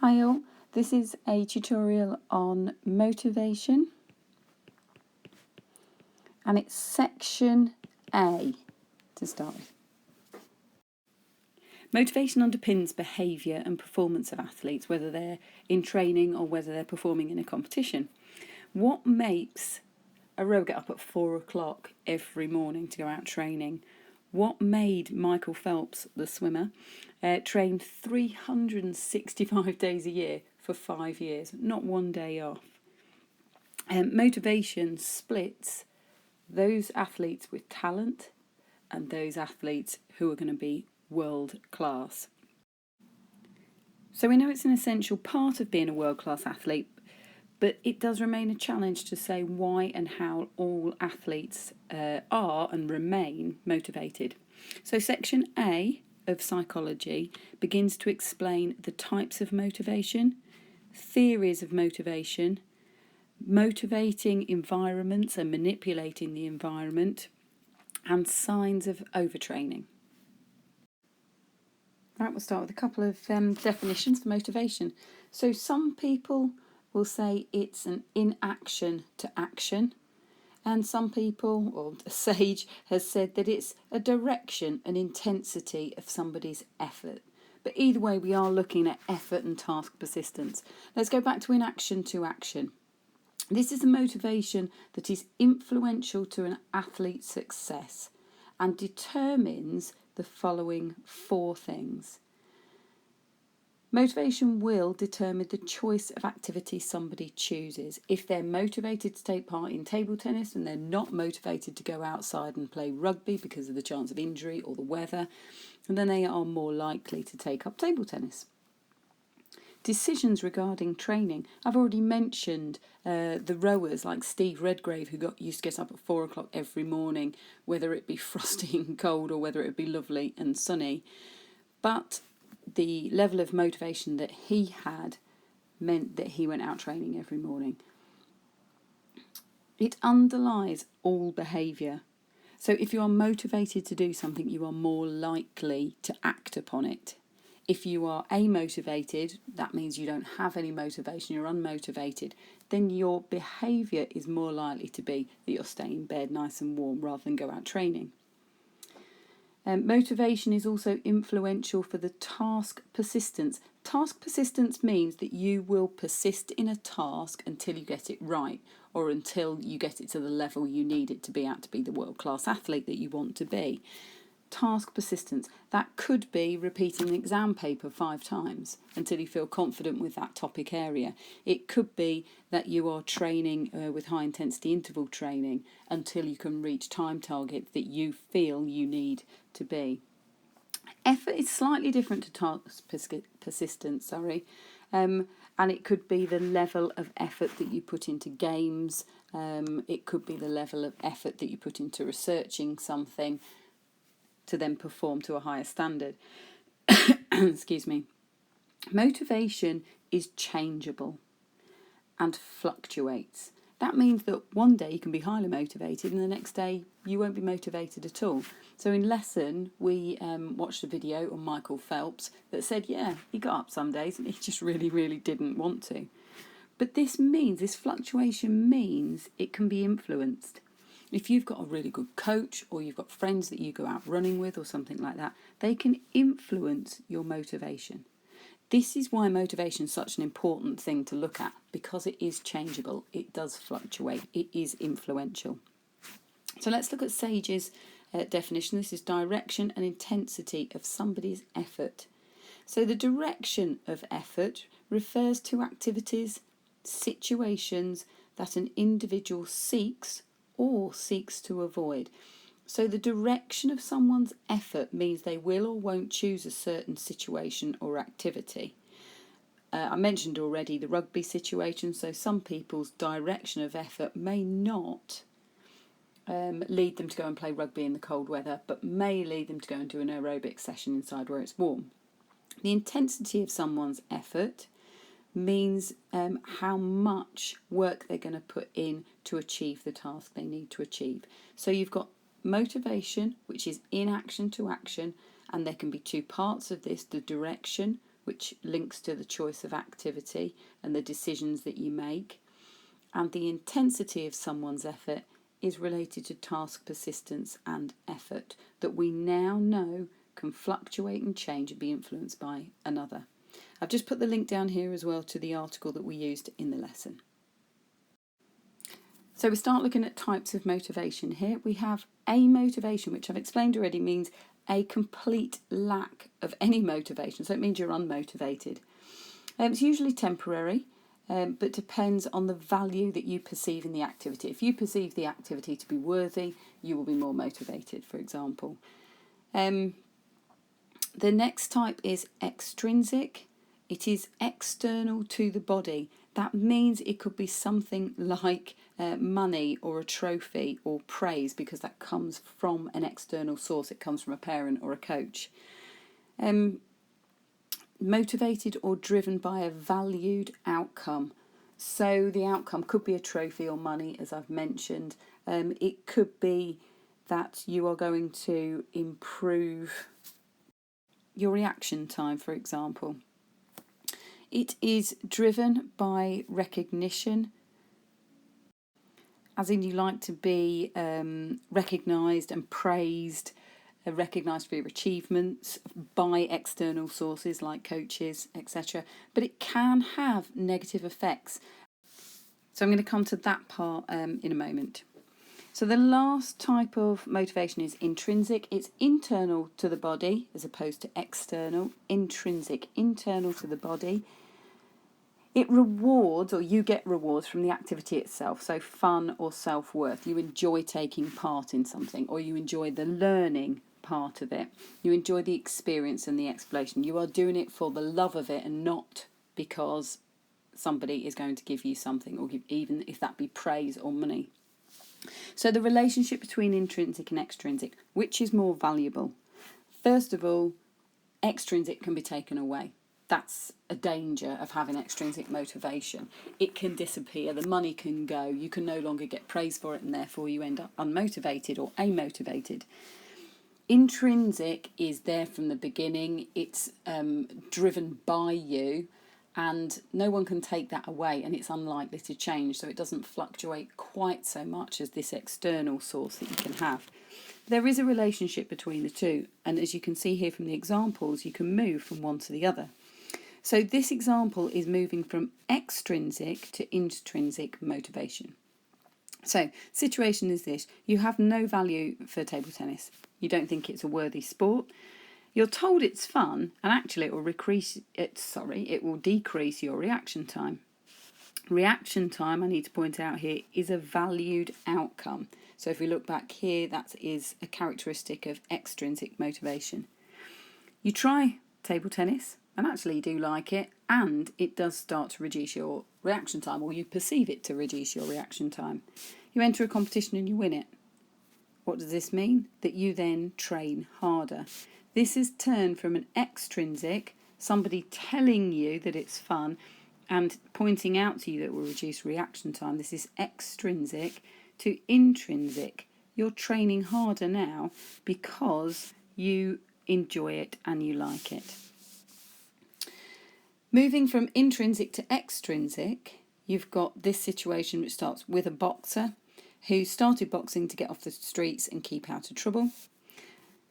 Hi all, this is a tutorial on motivation and it's section A to start with. Motivation underpins behaviour and performance of athletes, whether they're in training or whether they're performing in a competition. What makes a rower get up at 4 o'clock every morning to go out training? What made Michael Phelps, the swimmer, train 365 days a year for 5 years, not one day off? Motivation splits those athletes with talent and those athletes who are going to be world class. So we know it's an essential part of being a world class athlete, but it does remain a challenge to say why and how all athletes are and remain motivated. So section A of psychology begins to explain the types of motivation, theories of motivation, motivating environments and manipulating the environment, and signs of overtraining. Right, we'll start with a couple of definitions for motivation. So some people will say it's an inaction to action, and some people, or a sage has said that it's a direction and intensity of somebody's effort. But either way, we are looking at effort and task persistence. Let's go back to inaction to action. This is a motivation that is influential to an athlete's success and determines the following 4 things. Motivation will determine the choice of activity somebody chooses. If they're motivated to take part in table tennis and they're not motivated to go outside and play rugby because of the chance of injury or the weather, then they are more likely to take up table tennis. Decisions regarding training. I've already mentioned the rowers like Steve Redgrave, who used to get up at 4 o'clock every morning, whether it be frosty and cold or whether it be lovely and sunny. But the level of motivation that he had meant that he went out training every morning. It underlies all behaviour. So if you are motivated to do something, you are more likely to act upon it. If you are amotivated, that means you don't have any motivation, you're unmotivated, then your behaviour is more likely to be that you'll stay in bed nice and warm rather than go out training. Motivation is also influential for the task persistence. Task persistence means that you will persist in a task until you get it right, or until you get it to the level you need it to be at to be the world-class athlete that you want to be. Task persistence, that could be repeating an exam paper 5 times until you feel confident with that topic area. It could be that you are training with high intensity interval training until you can reach time targets that you feel you need to be. Effort is slightly different to task persistence, and it could be the level of effort that you put into games. It could be the level of effort that you put into researching something to then perform to a higher standard. Excuse me. Motivation is changeable and fluctuates. That means that one day you can be highly motivated and the next day you won't be motivated at all. So in lesson, we watched a video on Michael Phelps that said, yeah, he got up some days and he just really, really didn't want to. But this fluctuation means it can be influenced. If you've got a really good coach or you've got friends that you go out running with or something like that, they can influence your motivation. This is why motivation is such an important thing to look at, because it is changeable, it does fluctuate, it is influential. So let's look at Sage's definition. This is direction and intensity of somebody's effort. So the direction of effort refers to activities, situations that an individual seeks or seeks to avoid. So the direction of someone's effort means they will or won't choose a certain situation or activity. I mentioned already the rugby situation, so some people's direction of effort may not lead them to go and play rugby in the cold weather, but may lead them to go and do an aerobic session inside where it's warm. The intensity of someone's effort means how much work they're going to put in to achieve the task they need to achieve. So you've got motivation, which is inaction to action, and there can be 2 parts of this, the direction which links to the choice of activity and the decisions that you make. And the intensity of someone's effort is related to task persistence and effort, that we now know can fluctuate and change and be influenced by another. I've just put the link down here as well to the article that we used in the lesson. So we start looking at types of motivation here. We have amotivation, which I've explained already means a complete lack of any motivation. So it means you're unmotivated. It's usually temporary, but depends on the value that you perceive in the activity. If you perceive the activity to be worthy, you will be more motivated, for example. The next type is extrinsic. It is external to the body. That means it could be something like money or a trophy or praise, because that comes from an external source. It comes from a parent or a coach. Motivated or driven by a valued outcome. So the outcome could be a trophy or money, as I've mentioned. It could be that you are going to improve your reaction time, for example. It is driven by recognition, as in you like to be recognised and praised, recognised for your achievements by external sources like coaches, etc. But it can have negative effects. So I'm going to come to that part in a moment. So the last type of motivation is intrinsic. It's internal to the body as opposed to external. Intrinsic, internal to the body. It rewards, or you get rewards from the activity itself, so fun or self-worth. You enjoy taking part in something, or you enjoy the learning part of it. You enjoy the experience and the exploration. You are doing it for the love of it and not because somebody is going to give you something, or give, even if that be praise or money. So the relationship between intrinsic and extrinsic, which is more valuable? First of all, extrinsic can be taken away. That's a danger of having extrinsic motivation. It can disappear, the money can go, you can no longer get praise for it, and therefore you end up unmotivated or amotivated. Intrinsic is there from the beginning. It's driven by you, and no one can take that away, and it's unlikely to change, so it doesn't fluctuate quite so much as this external source that you can have. There is a relationship between the two, and as you can see here from the examples, you can move from one to the other. So this example is moving from extrinsic to intrinsic motivation. So, situation is this: you have no value for table tennis. You don't think it's a worthy sport. You're told it's fun, and actually it will decrease your reaction time. Reaction time, I need to point out here, is a valued outcome. So if we look back here, that is a characteristic of extrinsic motivation. You try table tennis, and actually you do like it, and it does start to reduce your reaction time, or you perceive it to reduce your reaction time. You enter a competition and you win it. What does this mean? That you then train harder. This is turned from an extrinsic, somebody telling you that it's fun and pointing out to you that it will reduce reaction time. This is extrinsic to intrinsic. You're training harder now because you enjoy it and you like it. Moving from intrinsic to extrinsic, you've got this situation which starts with a boxer who started boxing to get off the streets and keep out of trouble.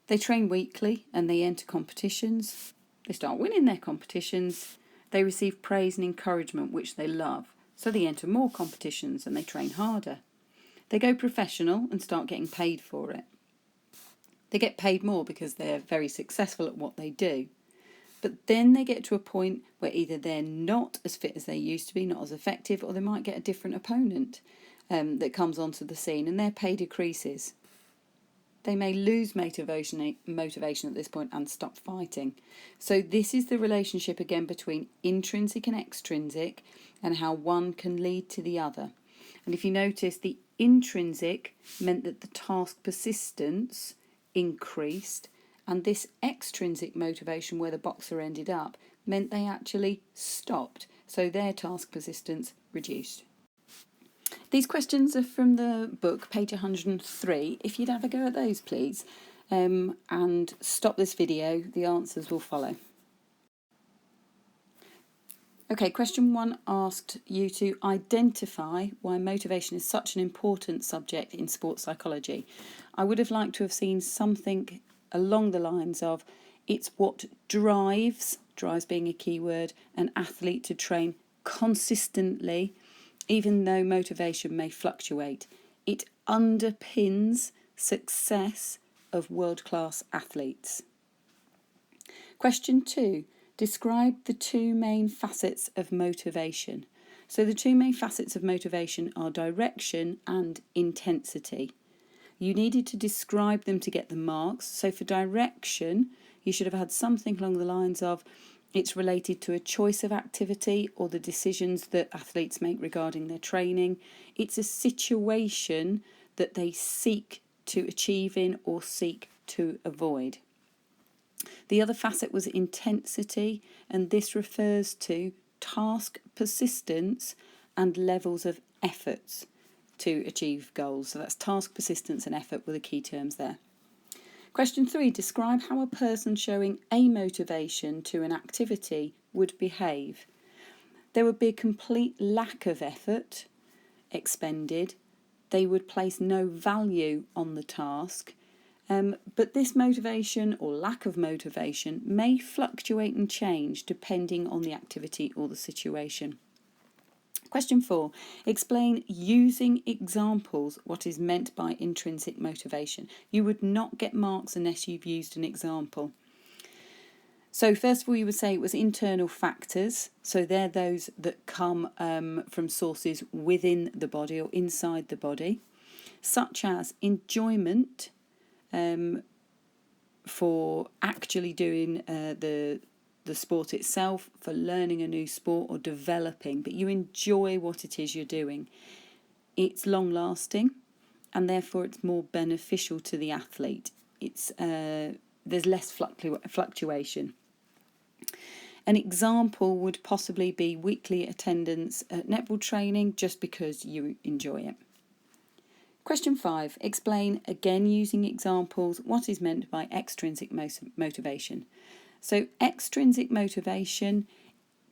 They train weekly and they enter competitions. They start winning their competitions. They receive praise and encouragement, which they love. So they enter more competitions and they train harder. They go professional and start getting paid for it. They get paid more because they're very successful at what they do. But then they get to a point where either they're not as fit as they used to be, not as effective, or they might get a different opponent that comes onto the scene and their pay decreases. They may lose motivation at this point and stop fighting. So this is the relationship again between intrinsic and extrinsic, and how one can lead to the other. And if you notice, the intrinsic meant that the task persistence increased, and this extrinsic motivation, where the boxer ended up, meant they actually stopped. So their task persistence reduced. These questions are from the book, page 103. If you'd have a go at those, please, and stop this video, the answers will follow. Okay, question 1 asked you to identify why motivation is such an important subject in sports psychology. I would have liked to have seen something along the lines of it's what drives being a key word, an athlete to train consistently, even though motivation may fluctuate. It underpins success of world-class athletes. Question 2. Describe the two main facets of motivation. So the two main facets of motivation are direction and intensity. You needed to describe them to get the marks. So for direction, you should have had something along the lines of it's related to a choice of activity or the decisions that athletes make regarding their training. It's a situation that they seek to achieve in or seek to avoid. The other facet was intensity, and this refers to task persistence and levels of efforts to achieve goals. So that's task persistence and effort were the key terms there. Question 3, describe how a person showing a motivation to an activity would behave. There would be a complete lack of effort expended. They would place no value on the task. But this motivation or lack of motivation may fluctuate and change depending on the activity or the situation. Question 4. Explain using examples what is meant by intrinsic motivation. You would not get marks unless you've used an example. So first of all, you would say it was internal factors. So they're those that come from sources within the body or inside the body, such as enjoyment, for actually doing the sport itself, for learning a new sport or developing, but you enjoy what it is you're doing. It's long lasting and therefore it's more beneficial to the athlete. It's there's less fluctuation. An example would possibly be weekly attendance at netball training just because you enjoy it. Question 5. Explain, again using examples, what is meant by extrinsic motivation. So extrinsic motivation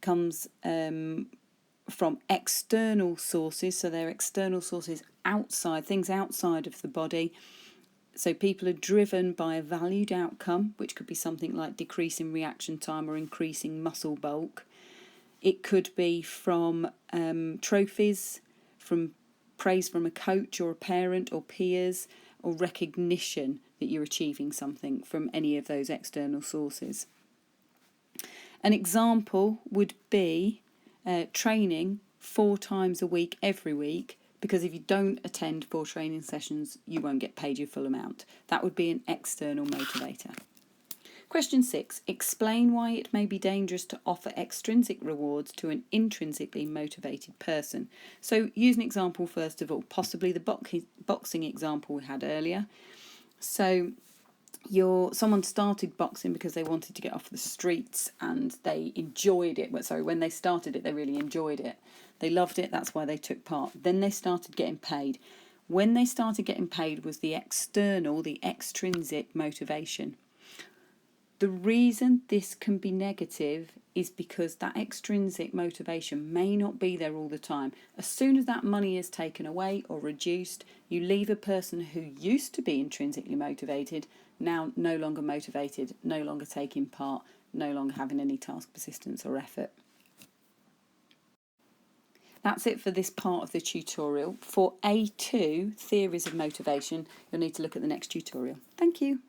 comes from external sources, so they're external sources outside, things outside of the body. So people are driven by a valued outcome, which could be something like decreasing reaction time or increasing muscle bulk. It could be from trophies, from praise from a coach or a parent or peers, or recognition that you're achieving something from any of those external sources. An example would be training 4 times a week every week, because if you don't attend 4 training sessions, you won't get paid your full amount. That would be an external motivator. Question 6. Explain why it may be dangerous to offer extrinsic rewards to an intrinsically motivated person. So use an example first of all, possibly the boxing example we had earlier. So someone started boxing because they wanted to get off the streets and they enjoyed it. When they started it, they really enjoyed it. They loved it, that's why they took part. Then they started getting paid. When they started getting paid was the extrinsic motivation. The reason this can be negative is because that extrinsic motivation may not be there all the time. As soon as that money is taken away or reduced, you leave a person who used to be intrinsically motivated, now no longer motivated, no longer taking part, no longer having any task persistence or effort. That's it for this part of the tutorial. For A2, Theories of Motivation, you'll need to look at the next tutorial. Thank you.